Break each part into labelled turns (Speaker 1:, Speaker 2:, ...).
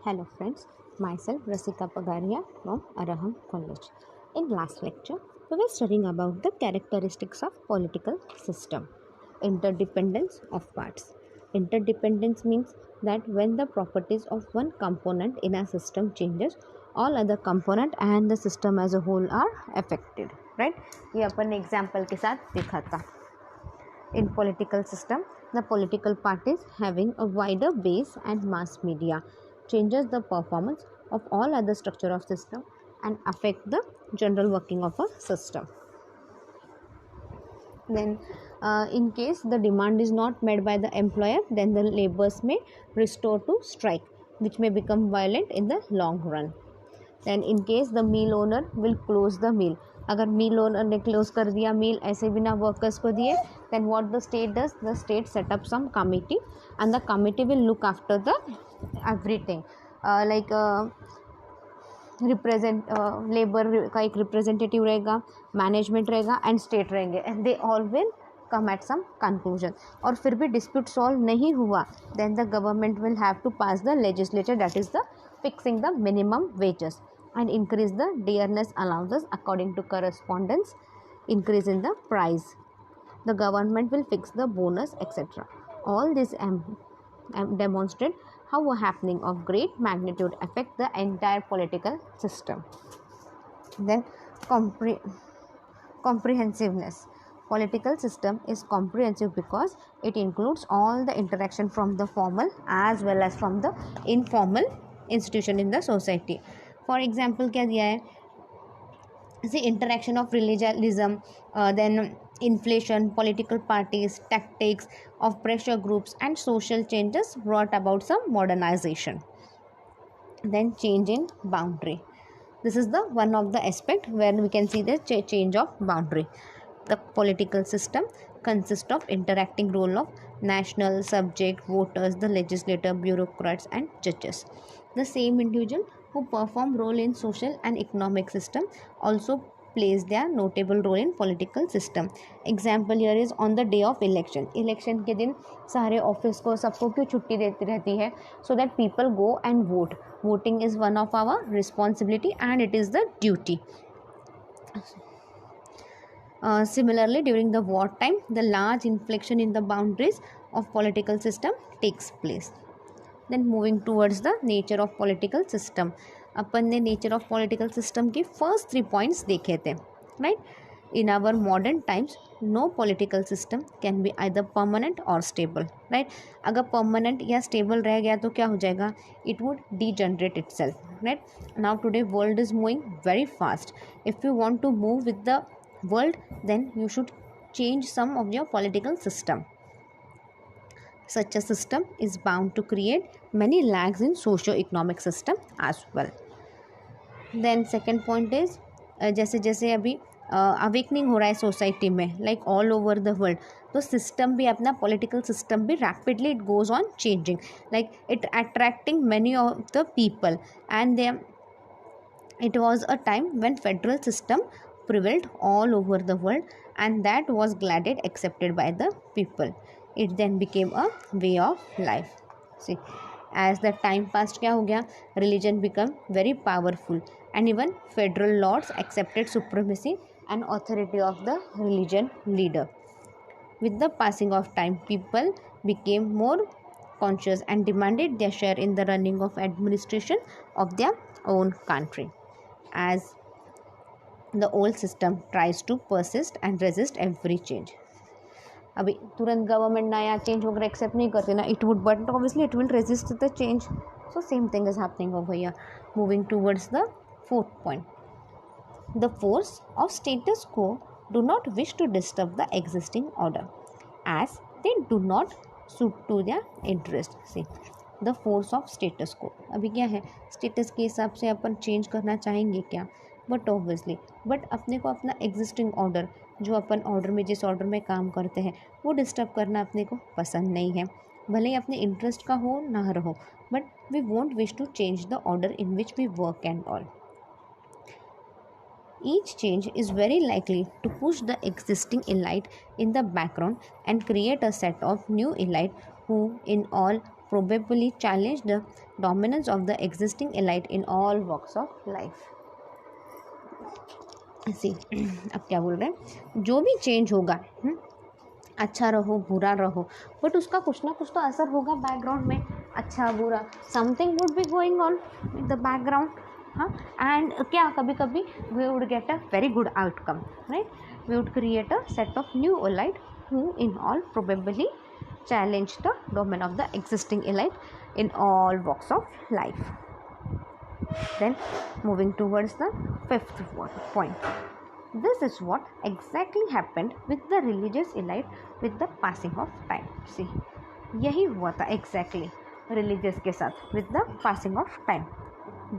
Speaker 1: Hello friends, myself Rasika Pagaria from Araham College. In last lecture, we were studying about the characteristics of political system. Interdependence of parts. Interdependence means that when the properties of one component in a system changes, all other component and the system as a whole are affected. Right? ये अपन example के साथ देखा था. In political system, the political parties having a wider base and mass media changes the performance of all other structure of system and affect the general working of a system. Then in case the demand is not met by the employer, then the laborers may restore to strike, which may become violent in the long run. Then in case the mill owner will close the mill, अगर मिल owner ने close कर दिया मिल ऐसे बिना workers को दिए, then what the state does, the state set up some committee and the committee will look after the everything, like represent labour का एक रिप्रेजेंटेटिव रहेगा, मैनेजमेंट रहेगा एंड स्टेट रहेंगे and they all will come at some conclusion. और फिर भी dispute solve नहीं हुआ, then the government will have to pass the legislature that is the fixing the minimum wages and increase the dearness allowances according to correspondence increase in the price. The government will fix the bonus, etc. All this demonstrate how a happening of great magnitude affect the entire political system. Then comprehensiveness. Political system is comprehensive because it includes all the interaction from the formal as well as from the informal institution in the society. For example, क्या दिया है, the interaction of religion, then inflation, political parties, tactics of pressure groups and social changes brought about some modernization. Then change in boundary. This is the one of the aspect where we can see the change of boundary. The political system consists of interacting role of national, subject, voters, the legislator, bureaucrats and judges. The same individual who perform role in social and economic system also plays their notable role in political system. Example here is on the day of election. Election के दिन सारे office को सबको क्यों छुट्टी देती रहती है? So that people go and vote. Voting is one of our responsibility and it is the duty. Similarly, during the war time, the large inflection in the boundaries of political system takes place. Then moving towards the nature of political system, अपन ने nature of political system के first 3 points देखे थे, right? In our modern times, no political system can be either permanent or stable, right? अगर permanent या stable रह गया तो क्या हो जाएगा? It would degenerate itself, right? Now today world is moving very fast. If you want to move with the world, then you should change some of your political system. Such a system is bound to create many lags in socio-economic system as well. Then second point is जैसे जैसे अभी awakening हो रहा है society में like all over the world, तो system भी अपना पॉलिटिकल सिस्टम भी rapidly it goes on changing, like it attracting many of the people and they it was a time when federal system prevailed all over the world and that was gladly accepted by the people. It then became a way of life. See, as the time passed, क्या हो गया? Religion became very powerful and even federal laws accepted supremacy and authority of the religion leader. With the passing of time, people became more conscious and demanded their share in the running of administration of their own country. As the old system tries to persist and resist every change. अभी तुरंत government नया change वगैरह accept नहीं करते ना, it would but obviously it will resist the change. So same thing is happening over here. Moving towards the fourth point, the force of status quo do not wish to disturb the existing order as they do not suit to their interest. See the force of status quo, अभी क्या है, status के हिसाब से अपन change करना चाहेंगे क्या, but obviously but अपने को अपना एग्जिस्टिंग ऑर्डर, जो अपन ऑर्डर में जिस ऑर्डर में काम करते हैं वो डिस्टर्ब करना अपने को पसंद नहीं है, भले ही अपने इंटरेस्ट का हो ना रहो, but we won't wish to change the order in which we work and all. Each change is very likely to push the existing elite in the background and create a set of new elite who in all probably challenge the dominance of the existing elite in all walks of life. सी अब क्या बोल रहे हैं, जो भी change होगा, अच्छा रहो बुरा रहो, बट उसका कुछ ना कुछ तो असर होगा बैकग्राउंड में, अच्छा बुरा, something would be going on in the background. हाँ, एंड क्या कभी कभी we would get a very good outcome, right. We would create a set of new elite who in all probably challenge the domain of the existing elite in all walks of life. Then moving towards the fifth point. This is what exactly happened with the religious elite with the passing of time. See, यही हुआ था exactly religious के साथ with the passing of time.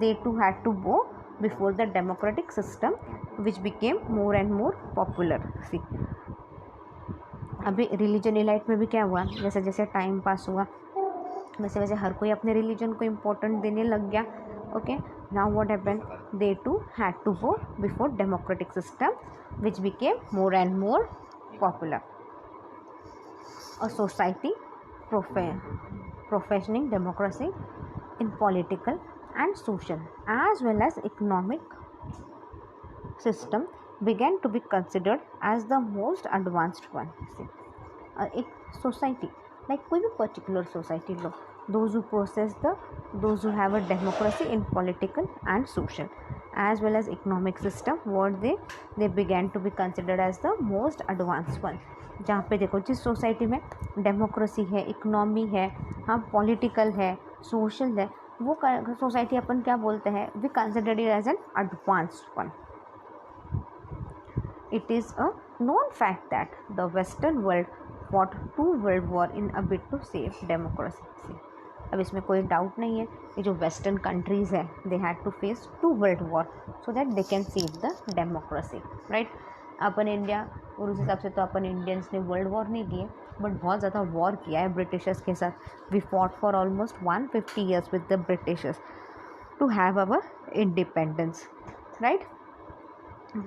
Speaker 1: They too had to bow before the democratic system which became more and more popular. See, अभी religion elite में भी क्या हुआ, जैसे जैसे टाइम पास हुआ वैसे वैसे हर कोई अपने रिलीजन को इम्पोर्टेंट देने लग गया. Okay, now what happened, they to had to go before democratic system which became more and more popular. A society professioning democracy in political and social as well as economic system began to be considered as the most advanced one. एक society like कोई भी particular society low, those who possess those who have a democracy in political and social as well as economic system, what they began to be considered as the most advanced one. जहाँ पे देखो जिस society में democracy है, economy है, हाँ political है, social है, वो सोसाइटी अपन क्या बोलते हैं, we considered it as an advanced one. It is a known fact that the Western world fought 2 world war in a bid to save democracy. अब इसमें कोई डाउट नहीं है, ये जो वेस्टर्न कंट्रीज़ है they had to face 2 world war so that they can save the democracy, right. अपन India और उस हिसाब से तो अपन इंडियंस ने वर्ल्ड वॉर नहीं किए, बट बहुत ज़्यादा वॉर किया है ब्रिटिशर्स के साथ. We fought for almost 150 years with the Britishers to have our independence, right.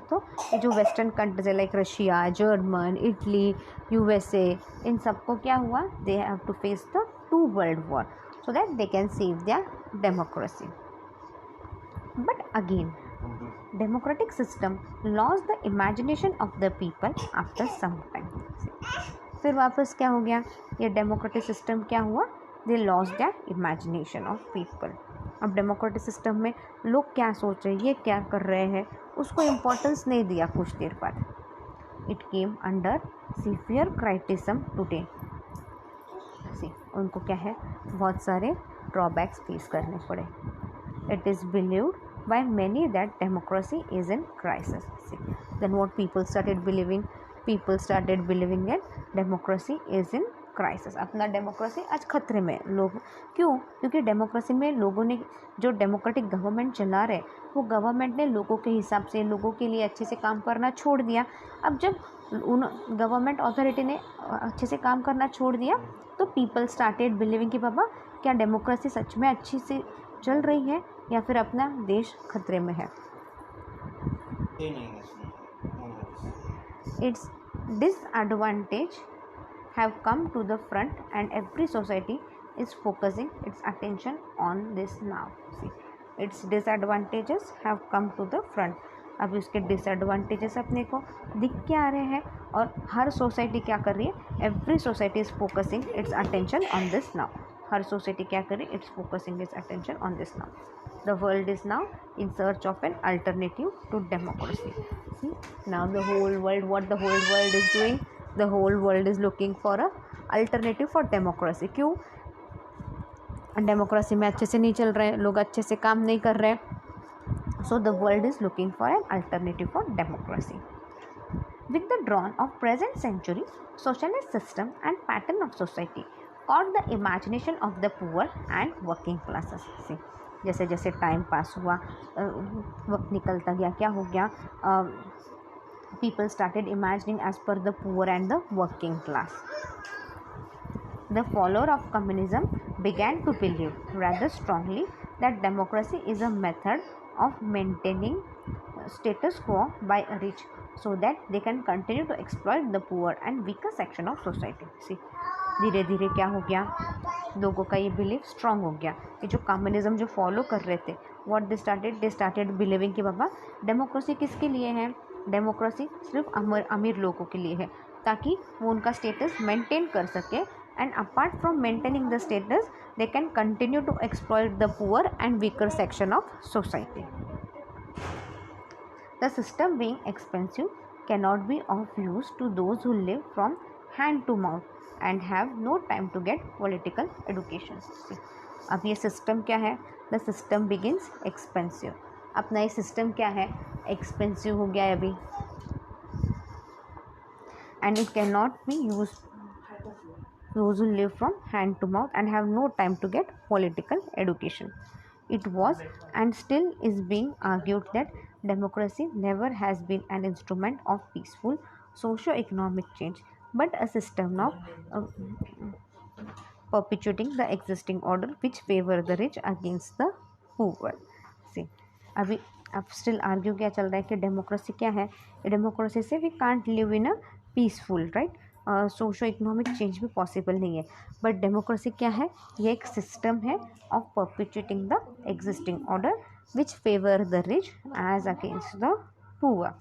Speaker 1: तो जो वेस्टर्न कंट्रीज है like Russia, German, Italy, USA, इन सबको क्या हुआ, they have to face the 2 world war so that they can save their democracy. But again, democratic system lost the imagination of the people after some time. फिर वापस क्या हो गया, ये डेमोक्रेटिक सिस्टम क्या हुआ, they lost their imagination of people. अब democratic system में लोग क्या सोच रहे हैं, ये क्या कर रहे हैं, उसको इम्पोर्टेंस नहीं दिया कुछ देर बाद. It came under severe criticism today. उनको क्या है, बहुत सारे ड्रॉबैक्स फेस करने पड़े. It is believed by many that democracy is in crisis. Then what people started believing that democracy is in crisis. अपना डेमोक्रेसी आज खतरे में. लोग क्यों, क्योंकि डेमोक्रेसी में लोगों ने जो डेमोक्रेटिक गवर्नमेंट चला रहे, वो गवर्नमेंट ने लोगों के हिसाब से लोगों के लिए अच्छे से काम करना छोड़ दिया. अब जब उन गवर्नमेंट अथॉरिटी ने अच्छे से काम करना छोड़ दिया तो पीपल स्टार्टेड बिलीविंग कि बाबा क्या डेमोक्रेसी सच में अच्छी से चल रही है या फिर अपना देश खतरे में है. It's disadvantage have come to the front and every society is focusing its attention on this now. See, its disadvantages have come to the front. अब इसके डिसएडवांटेजेस अपने को दिख के आ रहे हैं और हर सोसाइटी क्या कर रही है, every society is focusing its attention on this now. हर सोसाइटी क्या कर रही है, it's focusing its attention on this now. The world is now in search of an alternative to democracy. Now the whole world, what the whole world is doing, the whole world is looking for a alternative for democracy. क्यों, democracy में अच्छे से नहीं चल रहे, लोग अच्छे से काम नहीं कर रहे, so the world is looking for an alternative for democracy. With the dawn of present century, socialist system and pattern of society caught the imagination of the poor and working classes. See, जैसे जैसे time pass हुआ, वक्त निकलता गया, क्या हो गया, people started imagining as per the poor and the working class. The follower of communism began to believe rather strongly that democracy is a method of maintaining status quo by a rich so that they can continue to exploit the poor and weaker section of society. See, धीरे धीरे क्या हो गया, लोगों का ये believe strong हो गया। ये जो कम्युनिज्म जो फॉलो कर रहे थे, व्हाट दे स्टार्टेड बिलीविंग कि बाबा डेमोक्रेसी किसके लिए है, डेमोक्रेसी सिर्फ अमीर लोगों के लिए है, ताकि वो उनका स्टेटस मेंटेन कर सके, and apart from maintaining the status they can continue to exploit the poor and weaker section of society. The system being expensive cannot be of use to those who live from hand to mouth and have no time to get political education. See, अब ये system क्या है, the system begins expensive. अपना ये system क्या है, expensive हो गया है अभी, and it can not be use those who live from hand to mouth and have no time to get political education. It was and still is being argued that democracy never has been an instrument of peaceful socio-economic change, but a system of perpetuating the existing order which favor the rich against the poor. See, अभी अब still argue क्या चल रहा है कि democracy क्या है, democracy से we can't live in a peaceful, right, socio economic change भी पॉसिबल नहीं है, बट डेमोक्रेसी क्या है, ये एक सिस्टम है of perpetuating the existing order which favour the rich as against the poor.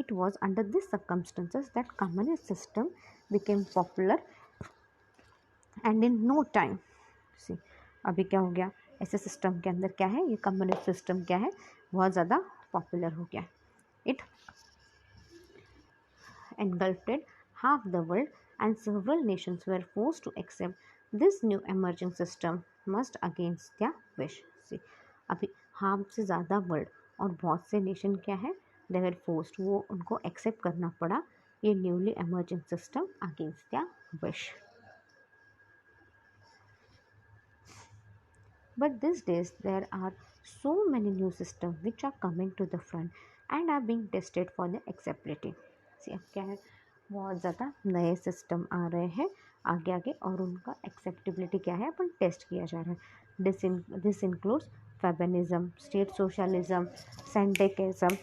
Speaker 1: It was under these circumstances that communist system became popular, and in no time, see, अभी क्या हो गया, ऐसे सिस्टम के अंदर क्या है, ये कम्युनिस्ट सिस्टम क्या है, बहुत ज़्यादा पॉपुलर हो गया. It engulfed half the world and several nations were forced to accept this new emerging system must against their wish. See, अभी हाफ से ज़्यादा वर्ल्ड और बहुत से नेशन क्या है, दे वर फोर्स्ड, वो उनको एक्सेप्ट करना पड़ा ये newly emerging system against their wish. But these days there are so many new systems which are coming to the front and are being tested for their acceptability. See, अब क्या है, बहुत ज़्यादा नए सिस्टम आ रहे हैं आगे आगे और उनका एक्सेप्टेबिलिटी क्या है, अपन टेस्ट किया जा रहा है. This includes feminism, state socialism, syndicalism,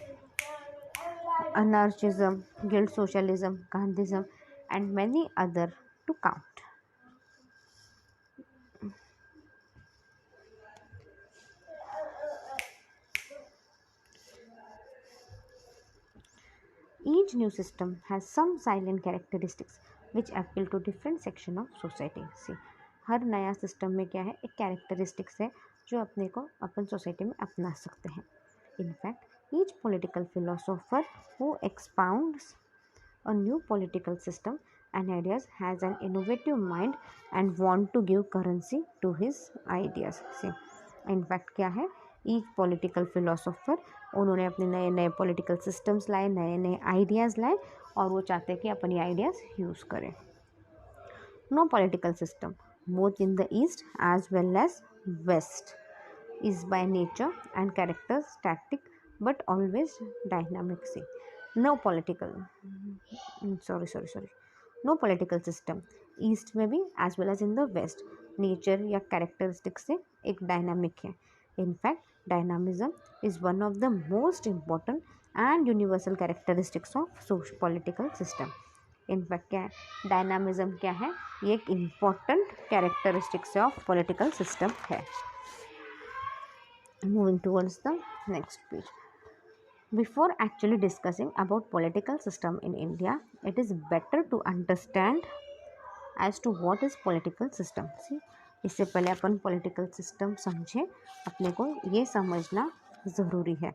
Speaker 1: anarchism, guild socialism, Gandhism, and many other to count. Each new system has some silent characteristics which appeal to different section of society. See, हर नया system में क्या है, एक characteristics है जो अपने को अपन society में अपना सकते हैं. In fact each political philosopher who expounds a new political system and ideas has an innovative mind and want to give currency to his ideas. See, in fact क्या है, ईच पॉलिटिकल फिलोसोफर, उन्होंने अपने नए नए पॉलिटिकल सिस्टम्स लाए, नए नए ideas लाए और वो चाहते हैं कि अपनी आइडियाज़ यूज़ करें. No political system both in the east as well as west is by nature and character static but always dynamic. See, no political no political system east में भी as well as in the west nature या characteristic से एक dynamic है. In fact dynamism is one of the most important and universal characteristics of political system. In fact क्या है, dynamism क्या है, ये एक important characteristics of political system है. Moving towards the next page. Before actually discussing about political system in India, it is better to understand as to what is political system. See, इससे पहले अपन political system समझें, अपने को ये समझना ज़रूरी है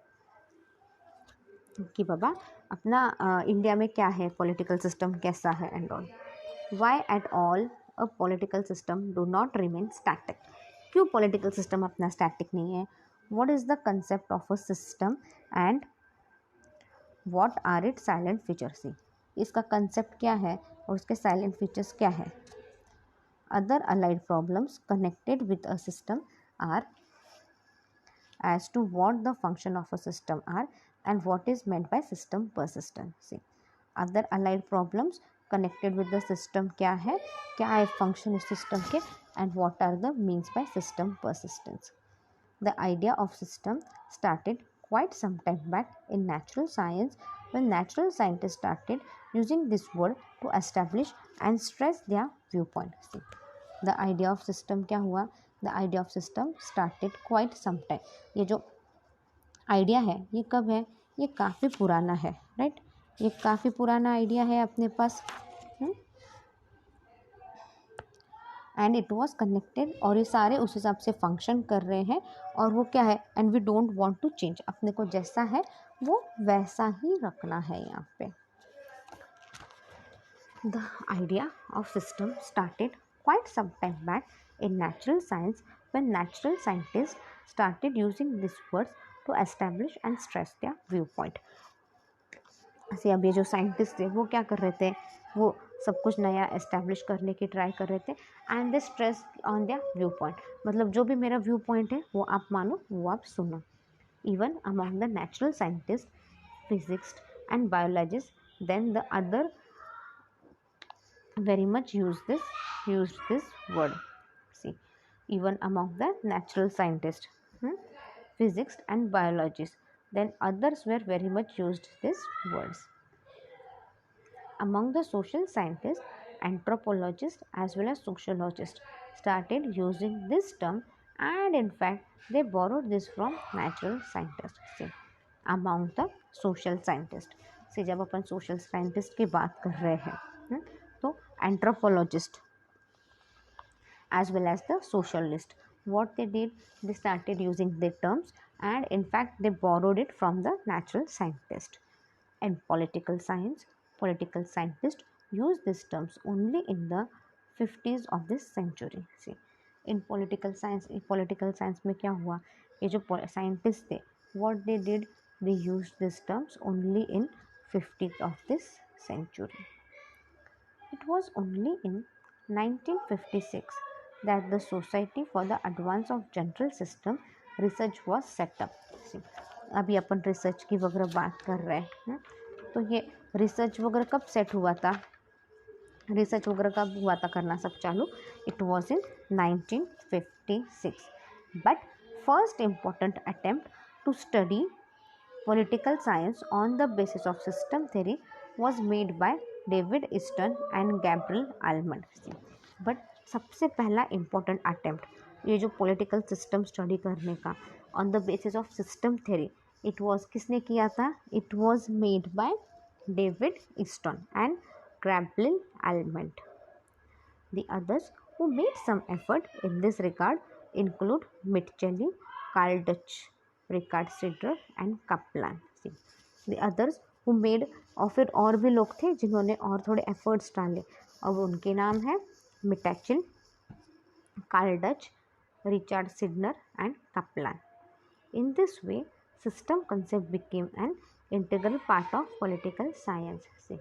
Speaker 1: कि बाबा अपना इंडिया में क्या है, political system कैसा है and all. Why at all a political system do not remain static? क्यों political system अपना static नहीं है? What is the concept of a system and what are its salient features? See, इसका concept क्या है और उसके साइलेंट फीचर्स क्या है. Other allied problems connected with a system are as to what the function of a system are and what is meant by system persistence. See, other allied problems connected with the system क्या है, क्या है function उस system के, and what are the means by system persistence. The idea of system started quite some time back in natural science when natural scientists started using this word to establish and stress their viewpoint. See, the idea of system क्या हुआ? The idea of system started quite some time. ये जो idea है ये कब है? ये काफ़ी पुराना है, राइट? ये काफ़ी पुराना आइडिया है अपने पास, एंड इट वॉज कनेक्टेड, और ये सारे उस हिसाब से फंक्शन कर रहे हैं, और वो क्या है? And we don't want to change, अपने को जैसा है वो वैसा ही रखना है यहाँ पे. The idea of system started quite some time back in natural science when natural scientist started using this words to establish and stress their view point. ऐसे अब ये जो साइंटिस्ट थे वो क्या कर रहे थे? वो सब कुछ नया एस्टैब्लिश करने की ट्राई कर रहे थे, and they stress on their view point. मतलब जो भी मेरा व्यू पॉइंट है वो आप मानो, वो आप सुनो. Even among the natural scientist, physics and biologist, then the other very much use this word. See, even among the natural scientists, physics and biologists, then others were very much used these words. Among the social scientists, anthropologists as well as sociologists started using this term, and in fact they borrowed this from natural scientists. See, among the social scientists, see, जब अपन social scientist की बात कर रहे हैं, तो anthropologist as well as the socialist, what they did, they started using the terms, and in fact they borrowed it from the natural scientist. And political scientists use these terms only in the 50s of this century. See, in political science में क्या हुआ? ये जो scientists थे, what they did, they used these terms only in 50s of this century. It was only in 1956 that the Society for the Advance of General System Research was set up. See, अभी अपन research की वगैरह बात कर रहे हैं, तो ये research वगैरह कब सेट हुआ था? रिसर्च वगैरह कब हुआ था करना सब चालू? It was in 1956. But first important attempt to study political science on the basis of system theory was made by David Easton and Gabriel Almond. But सबसे पहला इम्पोर्टेंट अटेम्प्ट ये जो पॉलिटिकल सिस्टम स्टडी करने का on the basis of system theory, it was किसने किया था? It was made by David Easton and Gabriel Almond. The others who made some effort in this regard include Mitchell, Karl Deutsch, Richard Snyder and Kaplan. The others who made, और फिर और भी लोग थे जिन्होंने और थोड़े एफर्ट्स डाले, अब उनके नाम है Mitchell, Karl Deutsch, Richard Snyder and Kaplan. In this way system concept became an integral part of political science. से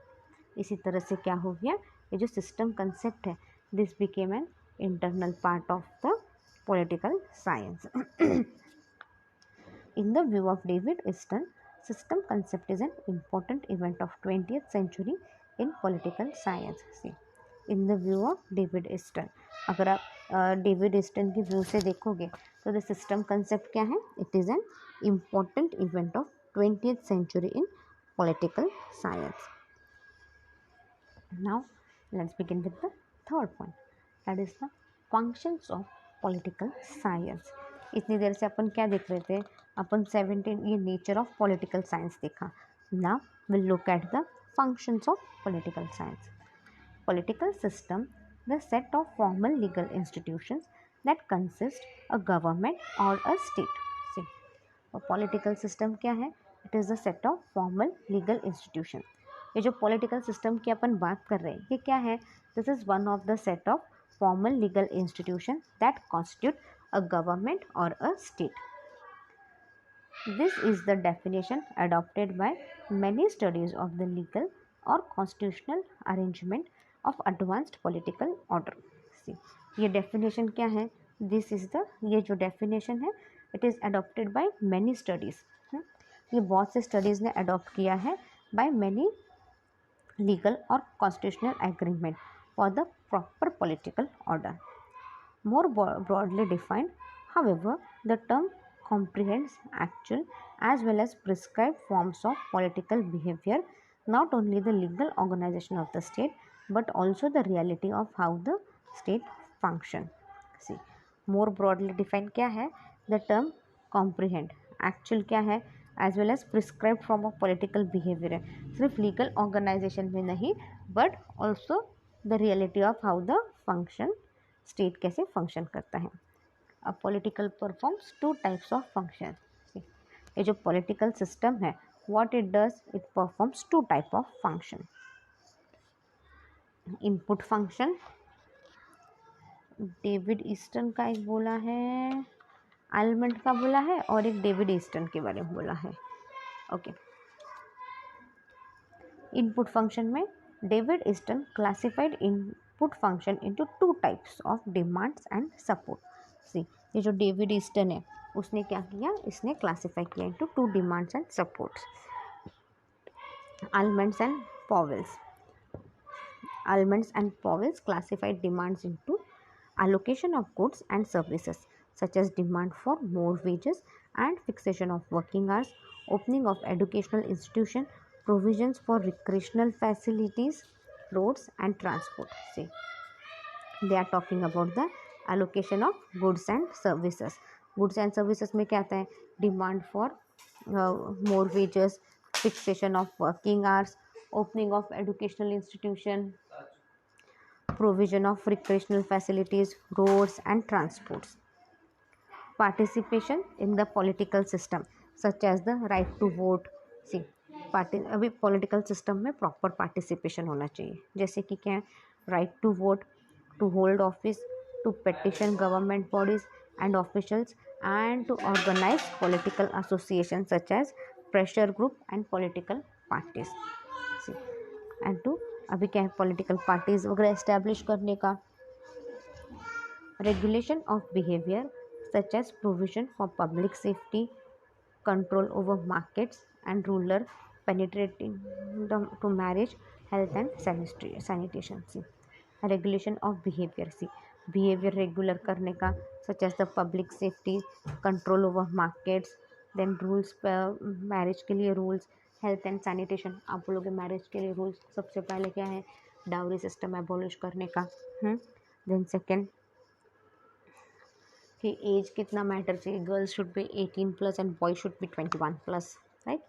Speaker 1: इसी तरह से क्या हो गया? ये जो सिस्टम कंसेप्ट है, this became an internal part of the political science. In the view of David Easton, system concept is an important event of 20th century in political science. See, in the view of David Easton, अगर आप David Easton की view से देखोगे तो the system concept क्या है? It is an important event of 20th century in political science. Now let's begin with the third point, that is the functions of political science. इतनी देर से अपन क्या देख रहे थे? अपन 17 ये नेचर ऑफ पॉलिटिकल साइंस देखा. Now will look at the functions of political science. Political system, the set of formal legal institutions that consist a government और a state. सी, और पॉलिटिकल सिस्टम क्या है? It is the set of formal legal institution. ये जो political system की अपन बात कर रहे हैं, ये क्या है? This is one of the set of formal legal institution that constitute a government or a state. This is the definition adopted by many studies of the legal or constitutional arrangement of advanced political order. See, ये definition क्या है? This is the, ये जो definition है, it is adopted by many studies. ये बहुत से studies ने adopt किया है by many legal or constitutional agreement for the proper political order. More broadly defined, however, the term comprehends actual as well as prescribed forms of political behavior, not only the legal organization of the state but also the reality of how the state function. See, more broadly defined क्या है, the term comprehend, actual क्या है, as well as prescribed form of political behavior है, सिर्फ legal organization में नहीं but also the reality of how the function state कैसे function करता है. A political performs two types of function. ये जो political system है, what it does, it performs two type of function. Input function, David Easton का एक बोला है, आलमंड का बोला है और एक डेविड ईस्टन के बारे में बोला है. ओके, इनपुट फंक्शन में David Easton classified input function into two types of demands and support. See, ये जो डेविड ईस्टन है उसने क्या किया, इसने क्लासिफाई किया into two demands and supports. Almonds and Powell's. Almonds and Powell's classified demands into allocation of goods and services such as demand for more wages and fixation of working hours, opening of educational institutions, provisions for recreational facilities, roads and transport. See, they are talking about the allocation of goods and services. Goods and services में क्या आता है, demand for more wages, fixation of working hours, opening of educational institution, provision of recreational facilities, roads and transports. Participation in the political system such as the right to vote. See, अभी political system में proper participation होना चाहिए, जैसे कि क्या है, right to vote, to hold office, to petition government bodies and officials, and to organize political associations such as pressure group and political parties. See, and to अभी क्या है, political parties वगैरह establish करने का. Regulation of behavior such as provision for public safety, control over markets and ruler penetrating to marriage, health and sanitation. See, regulation of behavior. See, behavior regular करने का such as the public safety, control over markets, then rules, marriage के लिए rules, health and sanitation. आप बोलोगे marriage के लिए rules, सबसे पहले क्या है, डाउरी सिस्टम एबॉलिश करने का. देन सेकेंड कि एज कितना मैटर चाहिए, girls should be 18+ and boy should be 21+, right.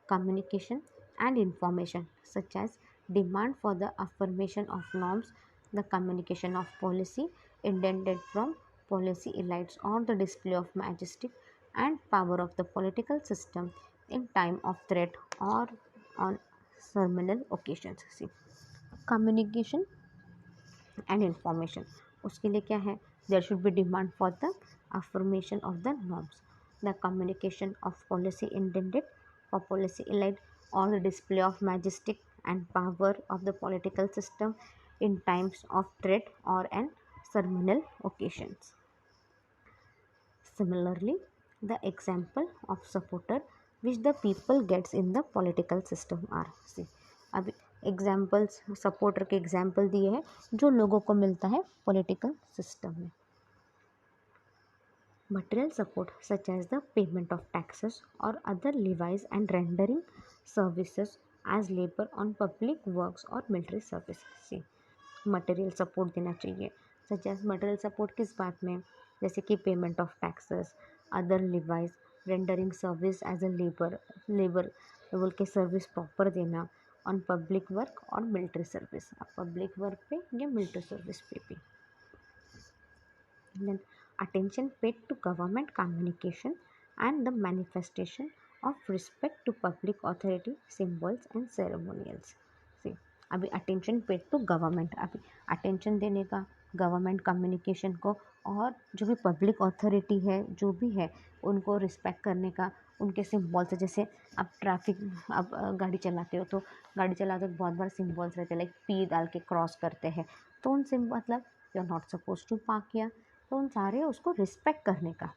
Speaker 1: Communication and information such as demand for the affirmation of norms, the communication of policy intended from policy elites और the display of majestic and power of the political system in time of threat और on ceremonial occasions. See, communication and information, उसके लिए क्या है, there should be demand for the affirmation of the norms, the communication of policy intended for policy elite or the display of majestic and power of the political system in times of threat or an ceremonial occasions. Similarly, the example of supporter which the people gets in the political system are. See, अभी examples, supporter के example दिए हैं जो लोगों को मिलता है political system में. Material support such as the payment of taxes or other levies and rendering services as labor on public works or military service. See, material support देना चाहिए. सच एज मटेरियल सपोर्ट किस बात में, जैसे कि payment of taxes, other likewise, rendering service as a labour बोल के service proper देना ऑन पब्लिक वर्क और मिलिट्री सर्विस, अब पब्लिक वर्क पे या मिलिट्री सर्विस पे भी. Then attention paid to government communication and the manifestation of respect to public authority, symbols and ceremonials. See, अभी attention paid to government, अभी attention देने का गवर्नमेंट कम्युनिकेशन को और जो भी पब्लिक अथॉरिटी है जो भी है उनको रिस्पेक्ट करने का, उनके सिम्बॉल्स है. जैसे आप ट्रैफिक, आप गाड़ी चलाते हो तो गाड़ी चलाते वक्त बहुत बार सिम्बॉल्स रहते हैं, लाइक पी डाल के क्रॉस करते हैं, तो उन सिम्बॉल मतलब you are not suppose to park किया, तो उन सारे उसको रिस्पेक्ट करने का.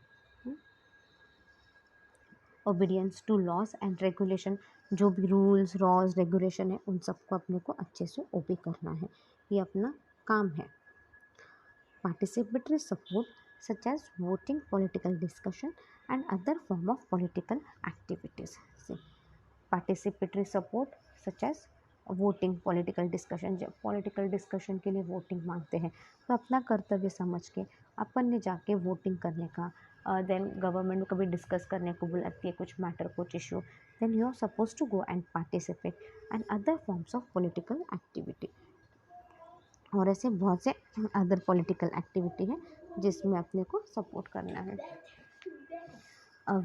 Speaker 1: Obedience to laws and regulation, जो भी रूल्स लॉज रेगुलेशन है उन सबको अपने को अच्छे से ओबे करना है, ये अपना काम है. Participatory support such as voting, political discussion, and other form of political activities. See, participatory support such as voting, political discussion, जब पॉलिटिकल डिस्कशन के लिए वोटिंग मांगते हैं तो अपना कर्तव्य समझ के अपन ने जाके वोटिंग करने का, देन गवर्नमेंट में कभी डिस्कस करने को बुलाती है कुछ मैटर, कुछ issue, then you are suppose to go and participate and other forms of political activity. और ऐसे बहुत से अदर पॉलिटिकल एक्टिविटी है जिसमें अपने को सपोर्ट करना है।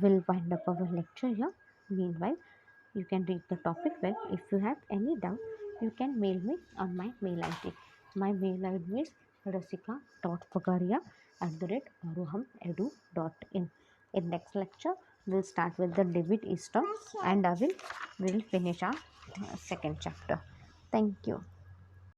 Speaker 1: Will wind up our lecture here. Meanwhile, you can read the topic well. If you have any doubt, you can mail me on my mail ID. My mail ID is rasika.pagaria@aruhamedu.in. In next lecture, we'll start with the David Easton and I will finish our second chapter. Thank you.